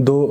2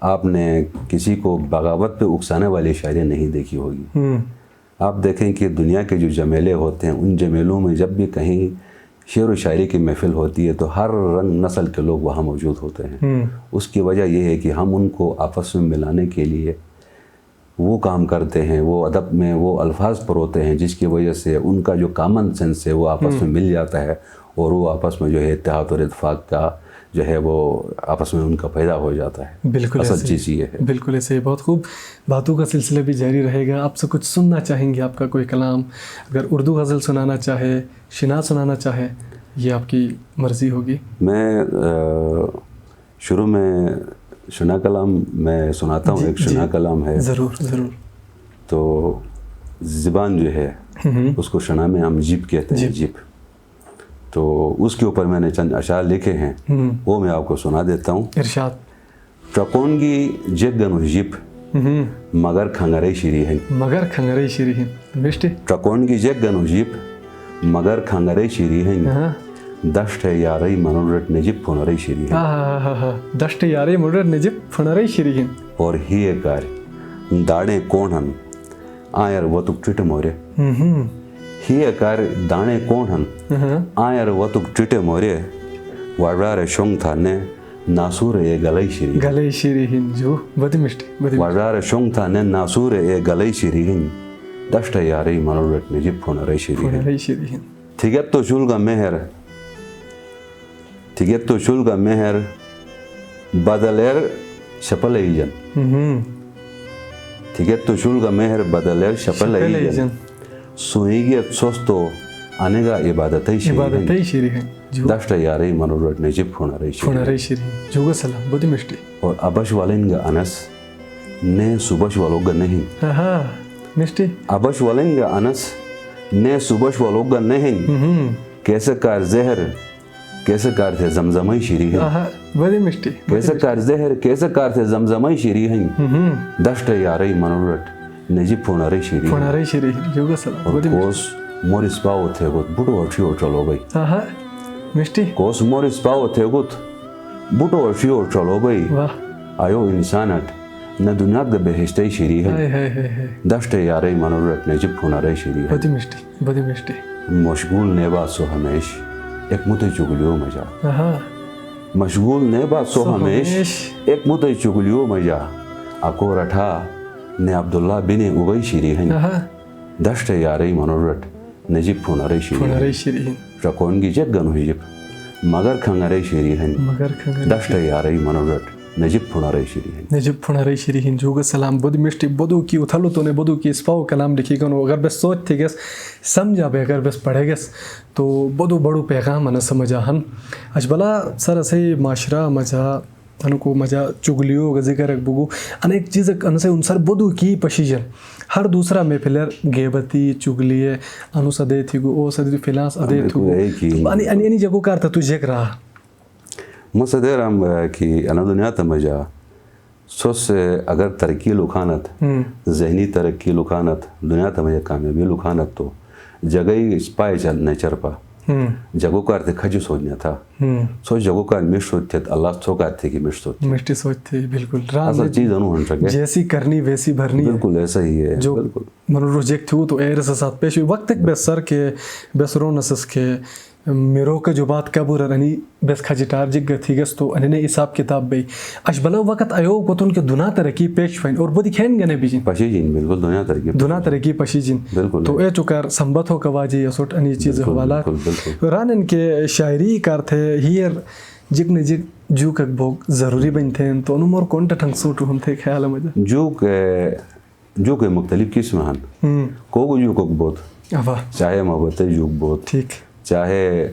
آپ نے کسی کو بغاوت پہ اکسانے والی شاعری نہیں دیکھی ہوگی. آپ دیکھیں کہ دنیا کے جو جمیلے ہوتے ہیں ان جمیلوں میں جب بھی کہیں شعر و شاعری کی محفل ہوتی ہے تو ہر رنگ نسل کے لوگ وہاں موجود ہوتے ہیں. اس کی وجہ یہ ہے کہ ہم ان کو آپس میں ملانے کے لیے وہ کام کرتے ہیں, وہ ادب میں وہ الفاظ پروتے ہیں جس کی وجہ سے ان کا جو کامن سینس ہے وہ آپس میں مل جاتا ہے اور وہ آپس میں جو ہے اتحاد اور اتفاق کا جو ہے وہ آپس میں ان کا پیدا ہو جاتا ہے. بالکل اصل چیز یہ ہے. بالکل ایسے ہی. بہت خوب. باتوں کا سلسلہ بھی جاری رہے گا. آپ سے کچھ سننا چاہیں گے, آپ کا کوئی کلام, اگر اردو غزل سنانا چاہے, شناز سنانا چاہے, یہ آپ کی مرضی ہوگی. میں شروع میں شنا کلام میں سناتا ہوں. ایک شنا کلام ہے. ضرور ضرور. تو زبان جو ہے اس کو شنا میں ہم جیپ کہتے ہیں. جیپ. تو اس کے اوپر میں نے چند اشعار لکھے ہیں, وہ میں آپ کو سنا دیتا ہوں. ارشاد. ٹرکونگی جگنو جیپ مگر کھنگرے شیری ہیں. مگر کھنگرے شیری ہیں. مشتی. ٹرکونگی جگنو جیپ مگر کھنگرے شیری ہیں. دشت یاری منورٹ نجیب پھنرے شیری ہیں. دشت یاری منورٹ نجیب پھنرے شیری ہیں. اور ہی کار داڑے کون ہن آیر وطک ٹٹ مورے. ہی کار دانے کون ہن آیر وطک ٹٹ مورے وارار شونگ تھا نے ناسور اے گلے شیری. گلے شیری ہیں. جو بدی مشتی. وارار شونگ تھا نے ناسور اے گلے شیری ہیں. دشت یاری منورٹ نجیب پھنرے شیری ہیں. پھنرے شیری ہیں. تھگت تو شول کا مہر تھگت تو شول کا مہر بدلیر شپل ایجن. تھگت تو شول کا مہر بدلیر شپل ایجن. سوئیگیت سوستو آنگا عبادتیں شیری ہیں. دشت یاری منورٹ نجیب پھنرے شیری ہیں. جو سلام بدی مشتی. اور ابش والنگا انس نے صبح والوگا نہیں. مشتی. ابش والنگا انس نے صبح والوگا نہیں. کیسے کار زہر کیسے کار تھے زمزمائی شیری ہیں. بدی مشتی. کیسے کار زہر کیسے کار تھے زمزمائی شیری ہیں. دشت یاری منورٹ نجیب پھنرے شیری ہیں. پھنرے شیری ہیں. جو سلام بدی مشتی. کوس مورس پاو تھے گوت بوٹو ارشیو چلو بھائی. مشتی. کوس مورس پاو تھے گوت بوٹو ارشیو چلو بھائی. آیو انسانت نہ دنیا دے بہشتے شیری ہے. دشت یاری منورٹ نجیب پھنرے شیری ہے. بدی مشتی. بدی مشتی. مشغول نیبا سو ہمیش ایک متے چگلیو مجا. مشغول نیبا سو ہمیش ایک متے چگلیو مجا. اکو رٹھا نے عبداللہ بن ابی شیری ہیں. دشت یاری منورٹ نجیب پھنرے شیری ہیں. ٹرکونگی جگنو جیپ مگر کھنگرے شیری ہیں. دشت یاری منورٹ نجیب پھنرے شیری ہیں. نجیب پھنرے شیری ہیں. جو سلام بدی مشتی. بدو کی اتھلو تو نے بدو کی اسپاو کلام لکھی گنو. اگر بس سوچ تھی گس سمجھا بے اگر بس پڑھے گس تو بدو بڑو پیغام انا سمجھا ہن. اجبلا سر سے معاشرہ مجا ان کو مجا چگلیو کا ذکر بگو ان ایک چیز ان سے ان سر بدو کی پشیجن ہر دوسرا میں پھلر گیبتی چگلیے انو سدے تھی گو او سدے فلاس ادے تھو ان ان جگو کار تھا تجھے کرا مصدر ہم کہ انا دنیا تمجا سوس اگر ترقی لکھانت ذہنی ترقی لکھانت دنیا تمجا کامیابی لکھانت تو جگہ پائے چلنے چرپا جگو کار تھے کھجو سوچنا تھا. سوچ جگو کار مش سوچتے اللہ سو کار تھے کہ مش سوچتے. مشتی سوچتے. بالکل. اصل چیز انو ہن سکے جیسی کرنی ویسی بھرنی. بالکل ایسا ہی ہے. جو من روجیکٹ ہو تو ایر سے ساتھ پیش وقت تک بس سر کے بس رونسس کے میرو کا جو بات کبور رنی بس کھجٹار جگ تھی گس تو انہیں حساب کتاب بھئی اشبلا وقت آیو گوتن کے دنا ترقی پیش فین اور بدی کھین گنے بیجن پشی جن. بالکل دنیا ترقی پشی جن. بالکل. تو اے چکر سنبت ہو کواجی اسوٹ انی چیز حوالات ران ان کے شاعری کار تھے ہیر جگ نے جگ جو کک بوگ ضروری بن تھے تو انو مور کونٹا ٹھنگ سوٹ ہم تھے خیال مجھا جو کہ مختلف قسم ہن کو جو کک بہت چاہے محبت جو بہت ٹھیک چاہے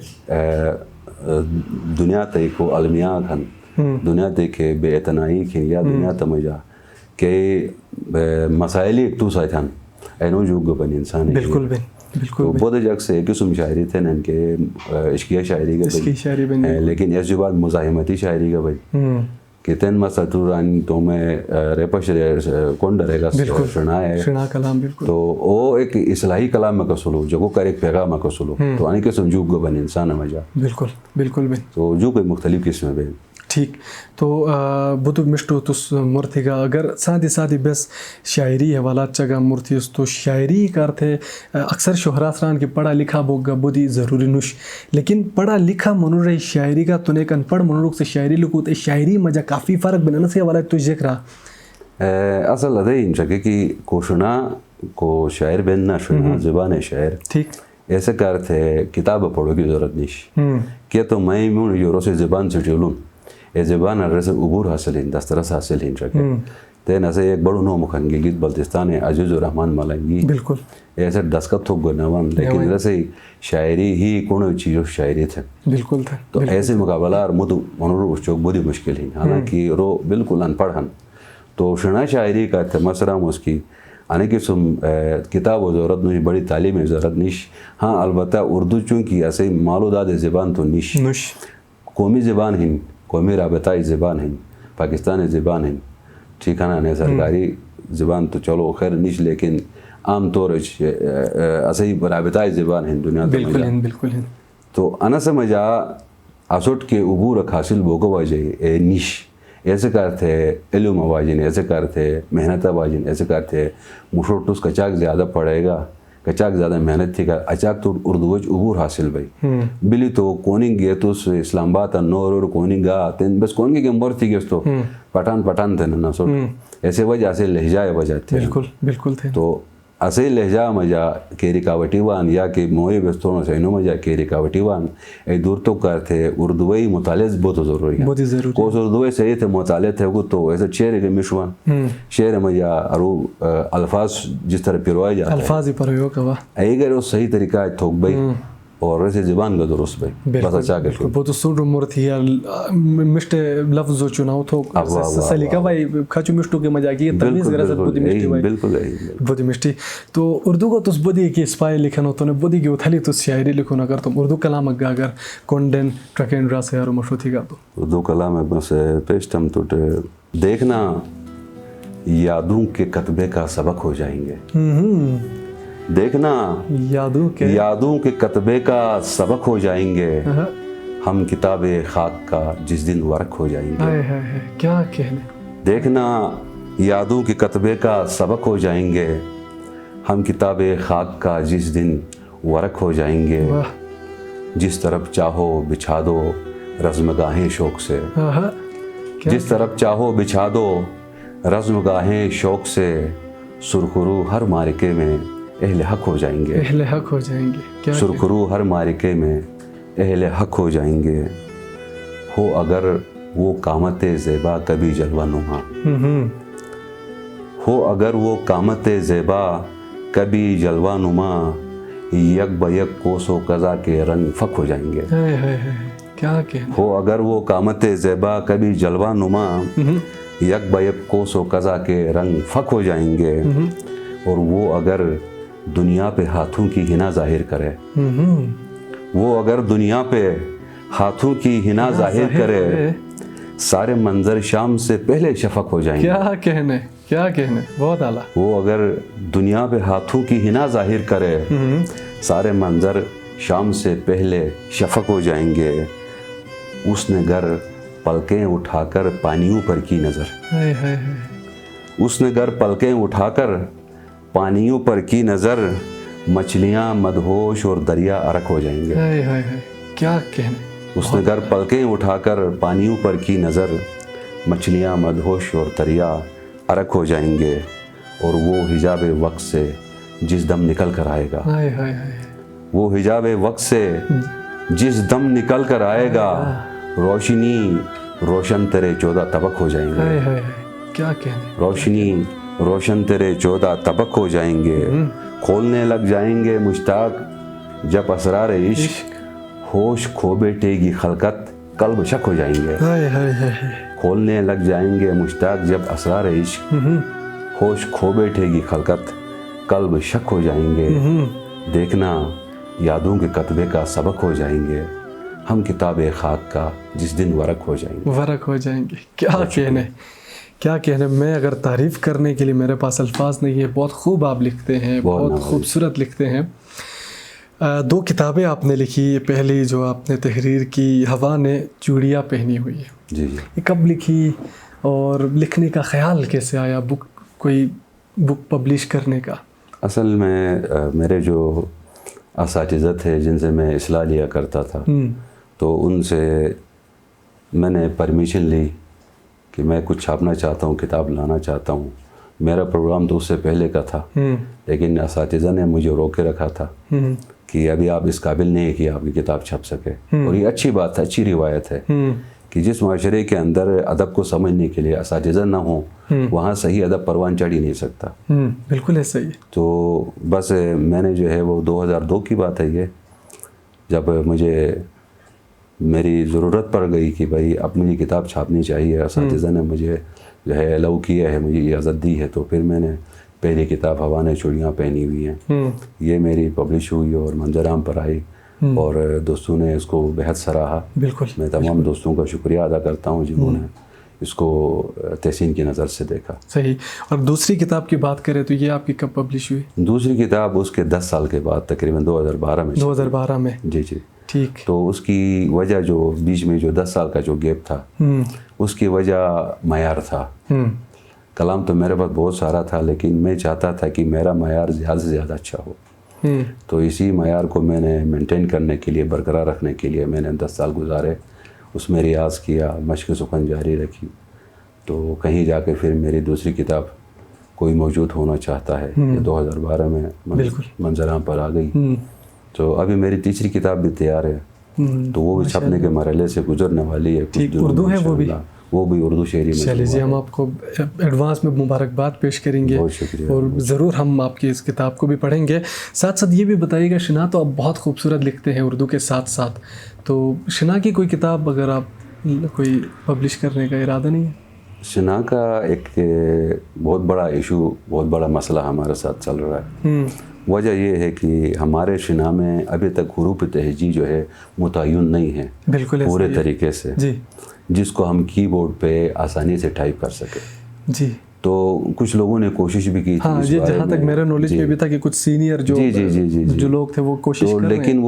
دنیا تے کو المیات ہن دنیا تے کے بے اعتنائی کھن یا دنیا تمجا کہ مسائل ایک تو ساتھ ہن اینو جو بن انسان. بالکل بن. بالکل. بہت جگ سے قسم شاعری تھے ان کے عشقیہ شاعری کا لیکن اس جو بعد مزاحمتی شاعری کا بھائی کہ تین مسطوران تو میں ریپش کون ڈرے گا سنا ہے کلام. بالکل. تو وہ ایک اصلاحی کلام میں کسلو جگو کر ایک پیغام میں کسلو تو آنے قسم جو بن انسان مجا. بالکل. بالکل بن. تو جو کوئی مختلف قسم بن. ٹھیک تو بدو مشتو تس مرتھیگا اگر ساتھی ساتھی بس شاعری حوالات چگا مرتھیس تو شاعری کرتے اکثر شہراسران کی پڑھا لکھا بوگا بدی ضروری نش لیکن پڑھا لکھا منو رہی شاعری کا تو نیک ان پڑھ منو سے شاعری لکھو تو شاعری مجا کافی فرق بنانا سے حوالات تو ذکر اصل ادھے ان شکے کہ کوشنا کو شاعر بننا شنا زبان شاعر ٹھیک ایسے کرتے کتاب پڑھو کی ضرورت نہیں کہ تو میں یورو سے زبان سے چلوں اے زبان ارے سے عبور حاصل ہیں دسترس حاصل ہیں شکے تین ایسے ایک بڑو نو مخنگی گیت بلتستان ہے عزیز الرحمن ملنگی بالکل ایسے دسکت تھوک گناوان لیکن ایسے شاعری ہی کونو چیزوں شاعری تھے بالکل تھا تو ایسے مقابلہ اور منورو چوک بڑی مشکل ہیں حالانکہ رو بالکل ان پڑھ ہن تو شنا شاعری کا مسرام اس کی آنے کی سم کتاب و ضرورت نہیں بڑی تعلیم ضرورت نیش ہاں البتہ اردو چونکہ ایسے مالو داد زبان تو نیش قومی زبان ہیں قومی رابطائی زبان ہیں پاکستانی زبان ہیں ٹھیک ہے نا سرکاری زبان تو چلو خیر نیش لیکن عام طور ایسے رابطائی زبان ہیں دنیا بالکل تو انا سمجھا اسوٹ کے عبور حاصل بوگو واجے نیش ایسے کرتے علم واجن ایسے کرتے محنت واجن ایسے کرتے مشوٹوس کچاک زیادہ پڑے گا کچاک زیادہ محنت تھی گا اچاک تو اردوج عبور حاصل بھائی بلی تو کوننگ گئے تو اسلام آباد نور اور کوننگ گا تین بس کوننگ کے مبور تھی گئے تو پٹھان تھے نا سوٹ ایسے وجہ سے لہجائے وجہ تھے بالکل تھے تو اسے لہجہ مجا کے رکاوٹی وان یا کہ موئی بستونوں سے انہوں مجا کے رکاوٹی وان ای دور تو کرتے اردوئی مطالعہ بہت ضروری ہے کوس اردوئی صحیح تھے مطالعہ تھے تو ایسے شعر کے مشوان شعر مجا ارو الفاظ جس طرح پیروائے جاتے ہیں الفاظ ہی پرویو کوا اگر وہ صحیح طریقہ ہے تھوک بھائی اور ایسے زبان کا درست بھائی بس اچھا کہ بہت سوڈ مرتھی مشتے لفظ جو چناؤ تھو سلیقہ بھائی کھچو مشتو کے مجاقی تمیز گرازت بودی مشتی بھائی بودی مشتی تو اردو کو تس بودی کی اسپائی لکھنو تو نے بودی کی اتھلی تس شاعری لکھو نگر تم اردو کلام اگا اگر کونڈن ٹرکین را سے یارو مشو تھی گا تو اردو کلام اگا سے پیشتم تو دیکھنا یادوں کے کتبے کا سبق ہو جائیں گے دیکھنا یادوں کے کتبے کا سبق ہو جائیں گے ہم کتاب خاک کا جس دن ورق ہو جائیں گے کیا کہنے دیکھنا یادوں کے کتبے کا سبق ہو جائیں گے ہم کتاب خاک کا جس دن ورق ہو جائیں گے جس طرف چاہو بچھا دو رزم گاہیں شوق سے جس طرف چاہو بچھا دو رزم گاہیں شوق سے سرخرو ہر مارکے میں اہل حق ہو جائیں گے اہل حق ہو جائیں گے سرخرو ہر مارکے میں اہل حق ہو جائیں گے ہو اگر وہ قامت زیبا کبھی جلوہ نما ہو اگر وہ قامت زیبا کبھی جلوہ نما یک بیک کوس و قضا کے رنگ فک ہو جائیں گے کیا کہنا ہو اگر وہ قامت زیبا کبھی جلوہ نما یک بیک کوس و قضا کے رنگ فک ہو جائیں گے اور وہ اگر دنیا پہ ہاتھوں کی ہنا ظاہر کرے وہ اگر دنیا پہ ہاتھوں کی ہنا ظاہر کرے سارے منظر شام سے پہلے شفق ہو جائیں گے کیا کہنے بہت اعلیٰ وہ اگر دنیا پہ ہاتھوں کی ہنا ظاہر کرے سارے منظر شام سے پہلے شفق ہو جائیں گے اس نے گر پلکیں اٹھا کر پانیوں پر کی نظر اس نے گر پلکیں اٹھا کر پانیوں پر کی نظر مچھلیاں مدہوش اور دریا عرق ہو جائیں گے کیا کہنے اس نے گر پلکیں اٹھا کر پانیوں پر کی نظر مچھلیاں مدہوش اور دریا عرق ہو جائیں گے اور وہ حجاب وقت سے جس دم نکل کر آئے گا وہ حجاب وقت سے جس دم نکل کر آئے گا روشنی روشن تیرے 14 طبق ہو جائیں گے کیا کہنے روشنی روشن تیرے 14 طبق ہو جائیں گے کھولنے لگ جائیں گے مشتاق جب اسرار عشق ہوش کھو بیٹھے گی خلقت قلب شک ہو جائیں گے کھولنے لگ جائیں گے مشتاق جب اسرار عشق ہوش کھو بیٹھے گی خلقت قلب شک ہو جائیں گے دیکھنا یادوں کے کتبے کا سبق ہو جائیں گے ہم کتاب خاک کا جس دن ورق ہو جائیں گے کیا کہنے میں اگر تعریف کرنے کے لیے میرے پاس الفاظ نہیں ہے بہت خوب آپ لکھتے ہیں بہت خوبصورت لکھتے ہیں دو کتابیں آپ نے لکھی، پہلی جو آپ نے تحریر کی ہوا نے چوڑیاں پہنی ہوئی ہے، جی جی، یہ کب لکھی اور لکھنے کا خیال کیسے آیا، کوئی بک پبلش کرنے کا؟ اصل میں میرے جو اساتذہ تھے جن سے میں اصلاح لیا کرتا تھا، تو ان سے میں نے پرمیشن لی کہ میں کچھ چھاپنا چاہتا ہوں، کتاب لانا چاہتا ہوں. میرا پروگرام تو اس سے پہلے کا تھا، لیکن اساتذہ نے مجھے روک کے رکھا تھا کہ ابھی آپ اس قابل نہیں ہے کہ آپ کی کتاب چھپ سکے. اور یہ اچھی بات ہے، اچھی روایت ہے کہ جس معاشرے کے اندر ادب کو سمجھنے کے لیے اساتذہ نہ ہوں، وہاں صحیح ادب پروان چڑھ ہی نہیں سکتا. بالکل ایسا ہی. تو بس میں نے جو ہے وہ 2002 کی بات ہے یہ، جب مجھے میری ضرورت پڑ گئی کہ بھائی اب مجھے کتاب چھاپنی چاہیے، اساتذہ نے مجھے جو ہے الاؤ کیا ہے، مجھے اجازت دی ہے، تو پھر میں نے پہلی کتاب ہوا نے چوڑیاں پہنی ہوئی ہیں، یہ میری پبلش ہوئی اور منظر عام پر آئی، اور دوستوں نے اس کو بہت سراہا. بالکل، میں تمام دوستوں کا شکریہ ادا کرتا ہوں جنہوں نے اس کو تحسین کی نظر سے دیکھا. صحیح. اور دوسری کتاب کی بات کریں تو یہ آپ کی کب پبلش ہوئی؟ دوسری کتاب اس کے 10 سال کے بعد، تقریباً 2012 میں. 2012 میں. جی جی. ٹھیک. تو اس کی وجہ جو بیچ میں جو 10 سال کا جو گیپ تھا، اس کی وجہ معیار تھا. کلام تو میرے پاس بہت سارا تھا، لیکن میں چاہتا تھا کہ میرا معیار زیادہ سے زیادہ اچھا ہو. تو اسی معیار کو میں نے مینٹین کرنے کے لیے، برقرار رکھنے کے لیے میں نے 10 سال گزارے، اس میں ریاض کیا، مشق سخن جاری رکھی. تو کہیں جا کے پھر میری دوسری کتاب کوئی موجود ہونا چاہتا ہے، یہ 2012 میں منظر عام پر آ گئی. تو ابھی میری تیسری کتاب بھی تیار ہے، تو وہ بھی چھپنے کے مرحلے سے گزرنے والی ہے. اردو ہے وہ بھی اردو شعری میں. چلیے جی، ہم آپ کو ایڈوانس میں مبارکباد پیش کریں گے، بہت شکریہ، اور ضرور ہم آپ کی اس کتاب کو بھی پڑھیں گے. ساتھ ساتھ یہ بھی بتائیے گا، شنا تو آپ بہت خوبصورت لکھتے ہیں اردو کے ساتھ ساتھ، تو شنا کی کوئی کتاب اگر آپ کوئی پبلش کرنے کا ارادہ نہیں ہے؟ شنا کا ایک بہت بڑا ایشو، بہت بڑا مسئلہ ہمارے ساتھ چل رہا ہے. وجہ یہ ہے کہ ہمارے شنا میں ابھی تک حروف تہجی جو ہے متعین نہیں ہے بالکل پورے طریقے سے، جس کو ہم کی بورڈ پہ آسانی سے ٹائپ کر سکیں. جی. تو کچھ لوگوں نے کوشش بھی کی تھی، جہاں تک میرا نالج میں بھی تھا کہ کچھ سینئر جو لوگ تھے وہ کوشش کر رہے ہیں، لیکن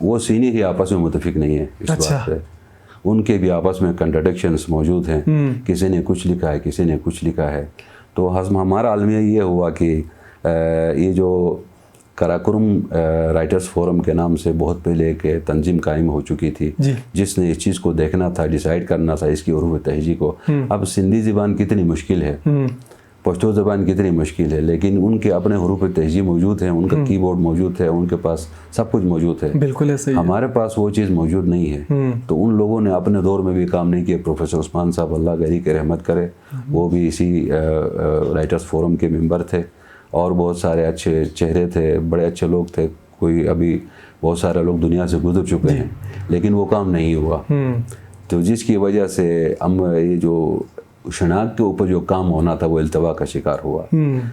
وہ سینئر ہی آپس میں متفق نہیں ہے اس بات پہ. ان کے بھی آپس میں کنٹراڈکشنز موجود ہیں، کسی نے کچھ لکھا ہے، کسی نے کچھ لکھا ہے. تو ہمارا عالمیہ یہ ہوا کہ یہ جو کراکرم رائٹرز فورم کے نام سے بہت پہلے ایک تنظیم قائم ہو چکی تھی، جس نے اس چیز کو دیکھنا تھا، ڈیسائیڈ کرنا تھا اس کی حروف تہجی کو. اب سندھی زبان کتنی مشکل ہے، پشتو زبان کتنی مشکل ہے، لیکن ان کے اپنے حروف تہجی موجود ہیں، ان کا کی بورڈ موجود ہے، ان کے پاس سب کچھ موجود ہے. بالکل ایسے ہی ہمارے پاس وہ چیز موجود نہیں ہے. تو ان لوگوں نے اپنے دور میں بھی کام نہیں کیا. پروفیسر عثمان صاحب اللہ گھری کے رحمت کرے، وہ بھی اسی رائٹرز فورم کے ممبر تھے، اور بہت سارے اچھے چہرے تھے، بڑے اچھے لوگ تھے. کوئی ابھی بہت سارے لوگ دنیا سے گزر چکے ہیں، لیکن وہ کام نہیں ہوا. تو جس کی وجہ سے ہم یہ جو شناخت کے اوپر جو کام ہونا تھا وہ التوا کا شکار ہوا.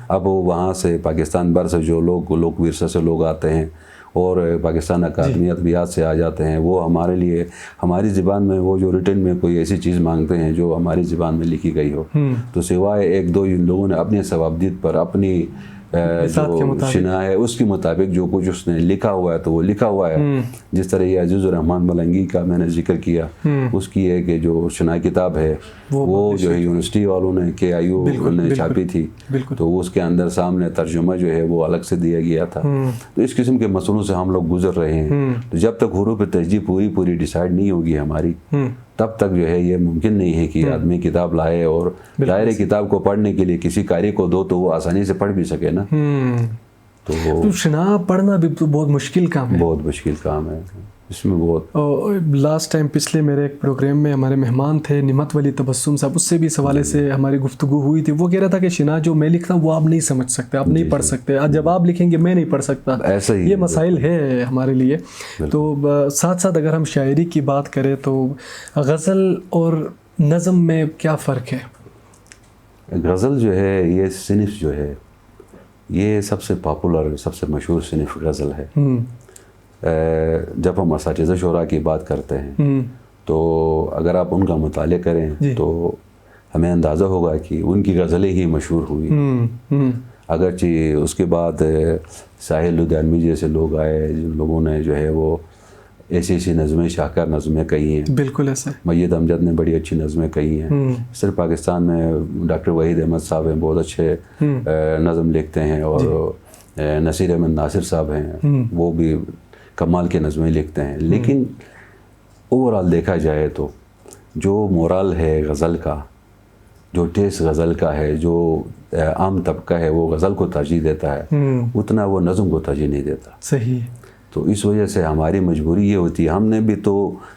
اب وہاں سے پاکستان بھر سے جو لوگ ورثہ سے لوگ آتے ہیں، اور پاکستان اکادمی ادبیات سے آ جاتے ہیں، وہ ہمارے لیے ہماری زبان میں وہ جو ریٹن میں کوئی ایسی چیز مانگتے ہیں جو ہماری زبان میں لکھی گئی ہو. تو سوائے ایک دو ان لوگوں نے اپنے ثوابدید پر اپنی جو شنا ہے اس کے مطابق جو کچھ اس نے لکھا ہوا ہے تو وہ لکھا ہوا ہے. جس طرح یہ عزیز الرحمان ملنگی کا میں نے ذکر کیا، اس کی ایک جو شنا کتاب ہے وہ جو ہے یونیورسٹی والوں نے KIU نے چھاپی تھی، تو اس کے اندر سامنے ترجمہ جو ہے وہ الگ سے دیا گیا تھا. تو اس قسم کے مسئلوں سے ہم لوگ گزر رہے ہیں. تو جب تک حروف تہجی پوری ڈیسائیڈ نہیں ہوگی ہماری، تب تک جو ہے یہ ممکن نہیں ہے کہ آدمی کتاب لائے اور دائرے کتاب کو پڑھنے کے لیے کسی قاری کو دو تو وہ آسانی سے پڑھ بھی سکے نا. تو شنا پڑھنا بھی تو بہت مشکل کام ہے. بہت مشکل کام ہے اس میں بہت. لاسٹ ٹائم پچھلے میرے ایک پروگرام میں ہمارے مہمان تھے نمت ولی تبسم صاحب، اس سے بھی اس حوالے سے ہماری گفتگو ہوئی تھی. وہ کہہ رہا تھا کہ شنا جو میں لکھتا ہوں وہ آپ نہیں سمجھ سکتے، آپ نہیں پڑھ سکتے، جب آپ لکھیں گے میں نہیں پڑھ سکتا. ایسا ہی یہ مسائل ہے ہمارے لیے. تو ساتھ ساتھ اگر ہم شاعری کی بات کریں تو غزل اور نظم میں کیا فرق ہے؟ غزل جو ہے یہ صنف جو ہے یہ سب سے پاپولر، سب سے مشہور صنف غزل ہے. جب ہم اساتذہ شعراء کی بات کرتے ہیں تو اگر آپ ان کا مطالعہ کریں تو ہمیں اندازہ ہوگا کہ ان کی غزلیں ہی مشہور ہوئی. اگرچہ اس کے بعد ساحل لدھیانوی جیسے لوگ آئے جن لوگوں نے جو ہے وہ ایسی ایسی نظمیں شاہکار نظمیں کہی ہیں. بالکل ایسا. میت امجد نے بڑی اچھی نظمیں کہی ہیں. صرف پاکستان میں ڈاکٹر وحید احمد صاحب ہیں, بہت اچھے نظم لکھتے ہیں, اور نصیر احمد ناصر صاحب ہیں, وہ بھی کمال کے نظمیں لکھتے ہیں. لیکن اوورال دیکھا جائے تو جو مورال ہے غزل کا, جو ٹیسٹ غزل کا ہے, جو عام طبقہ ہے وہ غزل کو ترجیح دیتا ہے, اتنا وہ نظم کو ترجیح نہیں دیتا. صحیح. تو اس وجہ سے ہماری مجبوری یہ ہوتی ہے, ہم نے بھی تو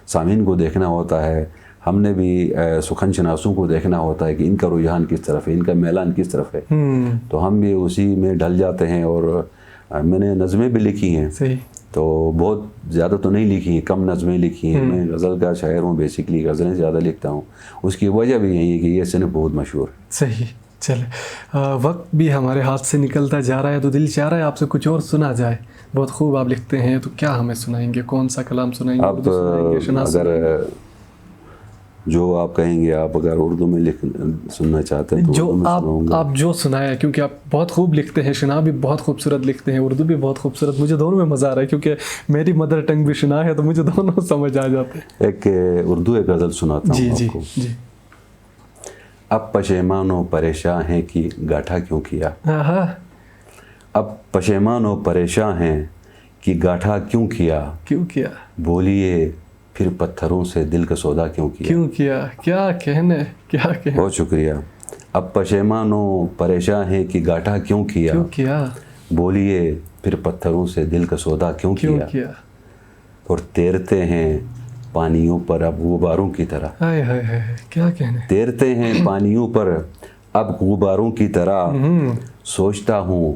سامعین کو دیکھنا ہوتا ہے, ہم نے بھی سخن شناسوں کو دیکھنا ہوتا ہے کہ ان کا رجحان کس طرف ہے, ان کا میلان کس طرف ہے. تو ہم بھی اسی میں ڈھل جاتے ہیں. اور میں نے نظمیں بھی لکھی ہیں. صحیح. تو بہت زیادہ تو نہیں لکھی ہیں, کم نظمیں لکھی ہیں. میں غزل کا شاعر ہوں, بیسکلی غزلیں زیادہ لکھتا ہوں. اس کی وجہ بھی یہی ہے کہ یہ صنف بہت مشہور ہے. صحیح. چلے وقت بھی ہمارے ہاتھ سے نکلتا جا رہا ہے, تو دل چاہ رہا ہے آپ سے کچھ اور سنا جائے. بہت خوب آپ لکھتے ہیں, تو کیا ہمیں سنائیں گے؟ کون سا کلام سنائیں گے؟ آپ اگر جو آپ کہیں گے, آپ اگر اردو میں سننا چاہتے ہیں تو جو آپ جو سنائیں, کیونکہ آپ بہت خوب لکھتے ہیں, شنا بھی بہت خوبصورت لکھتے ہیں, اردو بھی بہت خوبصورت. مجھے دونوں میں مزہ آ رہا ہے کیونکہ میری مدر ٹنگ بھی شنا ہے, تو مجھے دونوں سمجھ آ جاتے ہیں. ایک اردو ایک غزل سناتا ہوں آپ کو. جی. اب پشیمان و پریشاں ہیں کہ گاٹھا کیوں کیا. اب پشیمان و پریشاں ہیں کہ گاٹھا کیوں کیا. بولیے پھر پتھروں سے دل کا سودا کیوں کیا. کیا کہنے. بہت شکریہ. اب پشیمان و پریشاں ہیں کہ گاٹھا کیوں کیا. بولیے پھر پتھروں سے دل کا سودا کیوں کیا. اور تیرتے ہیں پانیوں پر اب غباروں کی طرح. کیا کہنے. تیرتے ہیں پانیوں پر اب غباروں کی طرح. سوچتا ہوں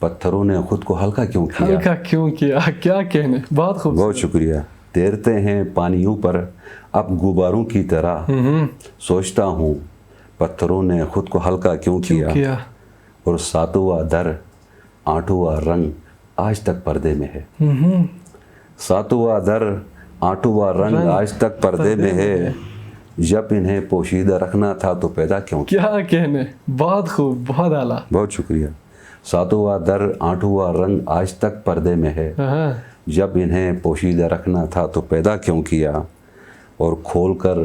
پتھروں نے خود کو ہلکا کیوں کیا. کیا کہنے. بہت خوب. بہت شکریہ. تیرتے ہیں پانیوں پر اب غباروں کی طرح. سوچتا ہوں پتھروں نے خود کو ہلکا کیوں کیا. اور ساتواں در آٹھواں رنگ آج تک پردے میں ہے. ساتواں در آٹھواں رنگ آج تک پردے میں ہے. جب انہیں پوشیدہ رکھنا تھا تو پیدا کیوں کیا کہنے. بہت خوب. بہت اعلیٰ. بہت شکریہ. ساتواں در آٹھواں رنگ آج تک پردے میں ہے. جب انہیں پوشیدہ رکھنا تھا تو پیدا کیوں کیا. اور کھول کر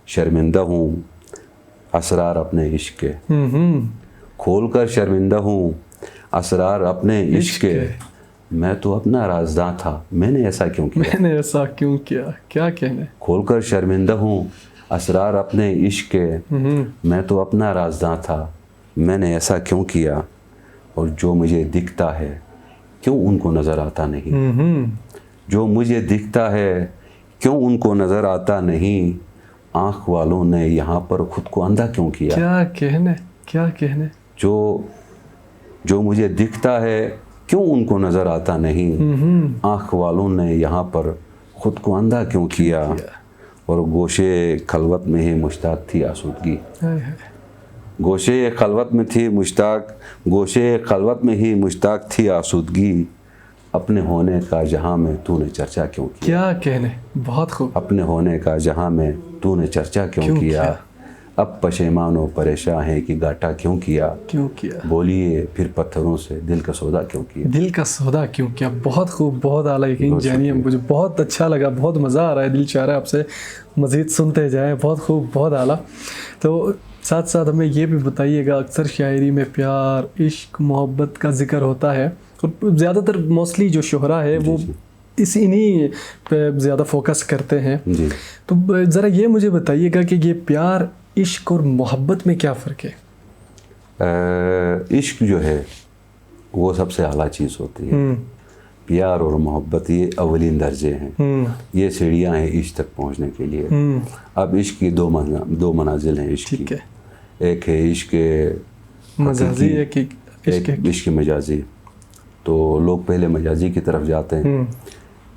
شرمندہ ہوں اسرار اپنے عشق کے. کھول کر شرمندہ ہوں اسرار اپنے عشق کے. میں تو اپنا رازداں تھا, میں نے ایسا کیوں کیا. کیا کہنے. کھول کر شرمندہ ہوں اسرار اپنے عشق کے. میں تو اپنا رازداں تھا, میں نے ایسا کیوں کیا. اور جو مجھے دکھتا ہے کیوں ان کو نظر آتا نہیں. جو مجھے دکھتا ہے کیوں ان کو نظر آتا نہیں. آنکھ والوں نے یہاں پر خود کو اندھا کیوں کیا. کیا کہنے. جو مجھے دکھتا ہے کیوں ان کو نظر آتا نہیں. آنکھ والوں نے یہاں پر خود کو اندھا کیوں کیا. اور گوشے خلوت میں ہی مشتاق تھی آسودگی. گوشے خلوت میں تھی مشتاق. گوشے خلوت میں ہی مشتاق تھی آسودگی. اپنے ہونے کا جہاں میں تو نے چرچا کیوں کیا. کیا کہنے. بہت خوب. اپنے ہونے کا جہاں میں تو نے چرچا کیوں کیا. اب پشیمان و پریشاں ہیں کہ گاٹا کیوں کیا. بولیے پھر پتھروں سے دل کا سودا کیوں کیا. بہت خوب. بہت اعلیٰ. یقین جانیے مجھے بہت اچھا لگا, بہت مزہ آ رہا ہے. دل چاہ رہا ہے آپ سے مزید سنتے جائیں. بہت خوب. بہت اعلیٰ. تو ساتھ ساتھ ہمیں یہ بھی بتائیے گا, اکثر شاعری میں پیار, عشق, محبت کا ذکر ہوتا ہے, اور زیادہ تر موسٹلی جو شعراء ہے وہ انہی پہ زیادہ فوکس کرتے ہیں. تو ذرا یہ مجھے بتائیے گا کہ یہ پیار, عشق اور محبت میں کیا فرق ہے. عشق جو ہے وہ سب سے اعلیٰ چیز ہوتی ہے. پیار اور محبت یہ اولین درجے ہیں, یہ سیڑھیاں ہیں عشق تک پہنچنے کے لیے. اب عشق کی دو منازل ہیں عشق کی. ایک ہے عشق مجازی, ایک عشق مجازی. تو لوگ پہلے مجازی کی طرف جاتے ہیں.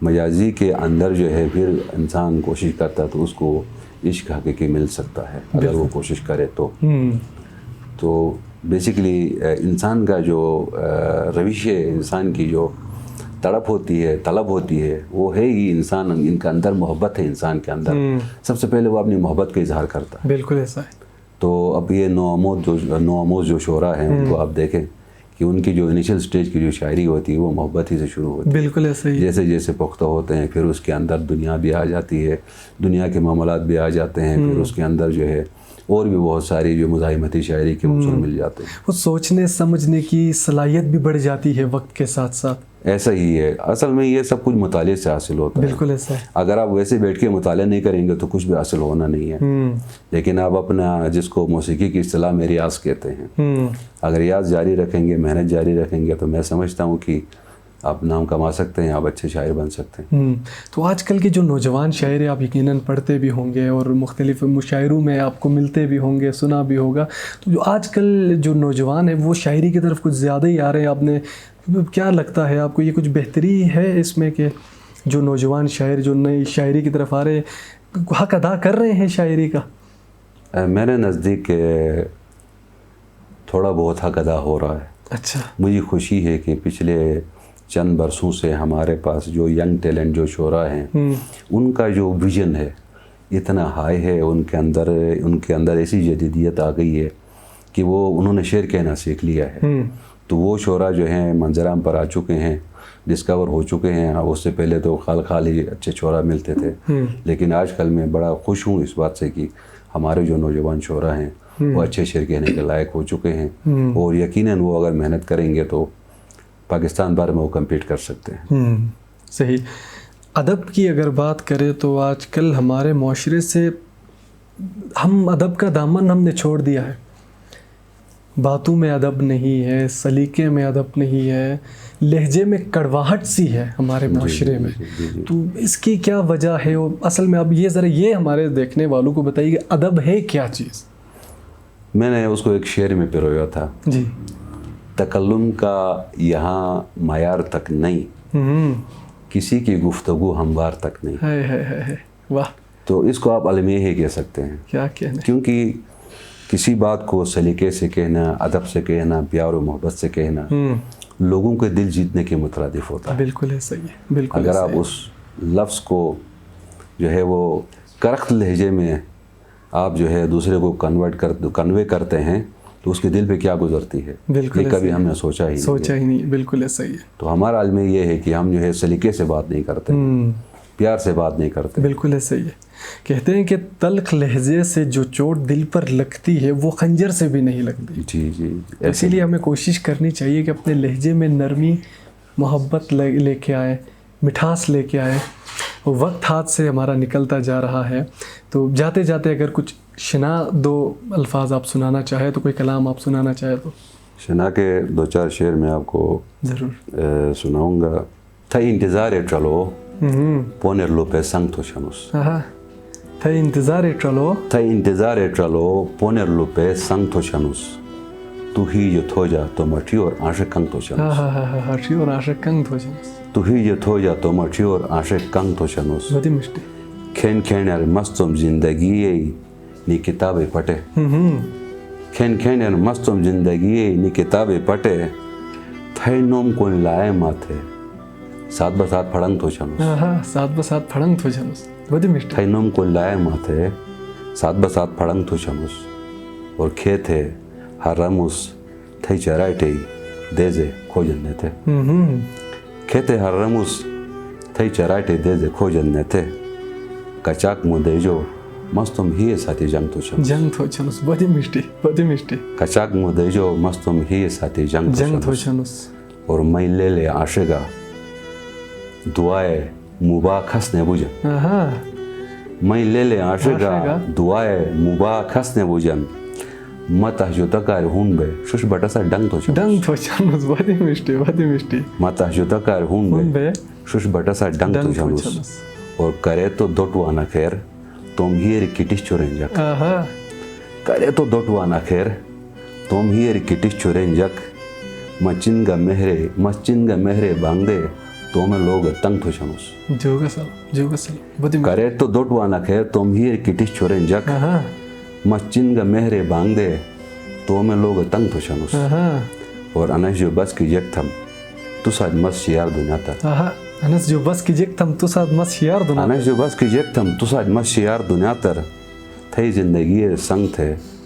مجازی کے اندر جو ہے پھر انسان کوشش کرتا ہے تو اس کو عشق حقیقی مل سکتا ہے اگر وہ کوشش کرے تو بیسیکلی انسان کا جو روش ہے, انسان کی جو تڑپ ہوتی ہے, طلب ہوتی ہے, وہ ہے ہی انسان, ان کا اندر محبت ہے. انسان کے اندر سب سے پہلے وہ اپنی محبت کا اظہار کرتا ہے. بالکل ایسا ہے. تو اب یہ نو آموز جو شعراء ہیں ان کو آپ دیکھیں کہ کہ ان کی جو انیشل سٹیج کی جو شاعری ہوتی ہے وہ محبت ہی سے شروع ہوتی ہے. بالکل ایسا ہی. جیسے جیسے پختہ ہوتے ہیں پھر اس کے اندر دنیا بھی آ جاتی ہے, دنیا کے معاملات بھی آ جاتے ہیں, پھر اس کے اندر جو ہے اور بھی بہت ساری جو مزاحمتی شاعری کے عنصر مل جاتے ہیں. وہ سوچنے سمجھنے کی صلاحیت بھی بڑھ جاتی ہے وقت کے ساتھ ساتھ. ایسا ہی ہے, اصل میں یہ سب کچھ مطالعے سے حاصل ہوتا ہے. بالکل ایسا ہے. اگر آپ ویسے بیٹھ کے مطالعہ نہیں کریں گے تو کچھ بھی حاصل ہونا نہیں ہے. لیکن آپ اپنا, جس کو موسیقی کی اصطلاح میں ریاض کہتے ہیں, اگر ریاض جاری رکھیں گے, محنت جاری رکھیں گے, تو میں سمجھتا ہوں کہ آپ نام کما سکتے ہیں, آپ اچھے شاعر بن سکتے ہیں. تو آج کل کے جو نوجوان شاعر ہیں, آپ یقیناً پڑھتے بھی ہوں گے اور مختلف مشاعروں میں آپ کو ملتے بھی ہوں گے, سنا بھی ہوگا. تو جو آج کل جو نوجوان ہیں وہ شاعری کی طرف کچھ زیادہ ہی آ رہے ہیں. آپ نے کیا لگتا ہے آپ کو, یہ کچھ بہتری ہے اس میں کہ جو نوجوان شاعر جو نئی شاعری کی طرف آ رہے ہیں حق ادا کر رہے ہیں شاعری کا؟ میرے نزدیک تھوڑا بہت حق ادا ہو رہا ہے. اچھا. مجھے خوشی ہے کہ پچھلے چند برسوں سے ہمارے پاس جو ینگ ٹیلنٹ جو شعراء ہیں, ان کا جو ویژن ہے اتنا ہائی ہے, ان کے اندر ایسی جدیدیت آ گئی ہے کہ انہوں نے شعر کہنا سیکھ لیا ہے. تو وہ شعراء جو ہیں منظر عام پر آ چکے ہیں, ڈسکور ہو چکے ہیں. اس سے پہلے تو خالی اچھے شعراء ملتے تھے, لیکن آج کل میں بڑا خوش ہوں اس بات سے کہ ہمارے جو نوجوان شعراء ہیں وہ اچھے شعر کہنے کے لائق ہو چکے ہیں, اور یقیناً وہ اگر محنت کریں گے تو پاکستان بھر میں وہ کمپیٹ کر سکتے ہیں. صحیح. ادب کی اگر بات کریں تو آج کل ہمارے معاشرے سے ہم ادب کا دامن ہم نے چھوڑ دیا ہے. باتوں میں ادب نہیں ہے, سلیقے میں ادب نہیں ہے, لہجے میں کڑواہٹ سی ہے ہمارے معاشرے میں. تو اس کی کیا وجہ ہے؟ اصل میں اب یہ ہمارے دیکھنے والوں کو بتائیے کہ ادب ہے کیا چیز؟ میں نے اس کو ایک شعر میں پرویا تھا. جی. تکلم کا یہاں معیار تک نہیں, کسی کی گفتگو ہموار تک نہیں. ہے. واہ. تو اس کو آپ المیہ ہی کہہ سکتے ہیں. کیا کہنا؟ کیونکہ کسی بات کو سلیقے سے کہنا, ادب سے کہنا, پیار و محبت سے کہنا لوگوں کے دل جیتنے کے مترادف ہوتا ہے. بالکل ہے. صحیح ہے. بالکل. اگر آپ اس لفظ کو جو ہے وہ کرخت لہجے میں آپ جو ہے دوسرے کو کنوے کرتے ہیں تو اس کے دل پہ کیا گزرتی ہے, یہ کبھی ہم نے سوچا ہی نہیں. بالکل ایسا ہی ہے. تو ہمارا عالم یہ ہے کہ ہم جو ہے سلیقے سے بات نہیں کرتے, پیار سے بات نہیں کرتے. بالکل ایسا ہی ہے. کہتے ہیں کہ تلخ لہجے سے جو چوٹ دل پر لگتی ہے وہ خنجر سے بھی نہیں لگتی. جی. اسی لیے ہمیں کوشش کرنی چاہیے کہ اپنے لہجے میں نرمی, محبت لے کے آئے, مٹھاس لے کے آئے. وقت ہاتھ سے ہمارا نکلتا جا رہا ہے, تو جاتے جاتے اگر کچھ شنا 2 الفاظ آپ سنانا چاہیں تو, کوئی کلام آپ سنانا چاہیں تو. شنا کے 2-4 شعر میں آپ کو ضرور سناؤں گا. تھا انتظار چلو پونر لوپے سنگ تو شنوس. تھا انتظار چلو پونر لوپے سنگ تو شنوس. تو ہی جو تھو جا تو مٹھی اور عاشق کنگ تو شنوس. ہٹھی اور عاشق کنگ تو شنوس. تو ہی جو تھو جا تو مٹھی اور عاشق کنگ تو شنوس. بڑی مشتی. کھین مستم زندگی نی کتابیں پٹے. کھین مستم زندگی نی کتابیں پٹے. تھے نوم کون لائے ماتھے ساتھ بسات پھڑنگ تو شنوس. ساتھ بسات پھڑنگ تو شنوس. بڑی مشتی. تھے نوم کون لائے ماتھے ساتھ بسات پھڑنگ تو شنوس. اور کھیتے ہر رموس تھے چرائٹے دیزے کھوجنے تھے. کھیتے ہر رموس تھے چرائٹے دیزے کھوجنے تھے. کچاک مودے جو مستم ہی ساتھی جنگ تو شنوس. بڑی مشتی. کچاک مودے جو مستم ہی ساتھی جنگ تو شنوس. اور میں لے لے عاشقا دعائے مبا کھسنے بوجن. میں لے لے عاشقا دعائے مبا کھسنے بوجن. مت جو تکار ہون بے شش بٹا سا ڈنگ تو شنوس. بڑی مشتی. مت جو تکار ہون بے شش بٹا سا ڈنگ تو شنوس. اور کرے تو دوٹوانا خیر تم ہی رکٹش چورنجک. کرے تو دوٹوانا خیر تم ہی رکٹش چورنجک. مچن گا مہرے باندے تو میں لوگ تنگ تو شنوس. جو گسل. کرے تو دوٹوانا خیر تم ہی رکٹش چورنجک. مچن گا مہرے باندے تو میں لوگ تنگ تو شنوس. اور انش جو بس کی یک تھم تو ساج مس شیار دنیا تر. انس جو بس کی یک تھم تو ساج مس شیار دنیا. انس جو بس کی یک تھم تو ساج مس شیار دنیا تر. تھے زندگی سنگ تھے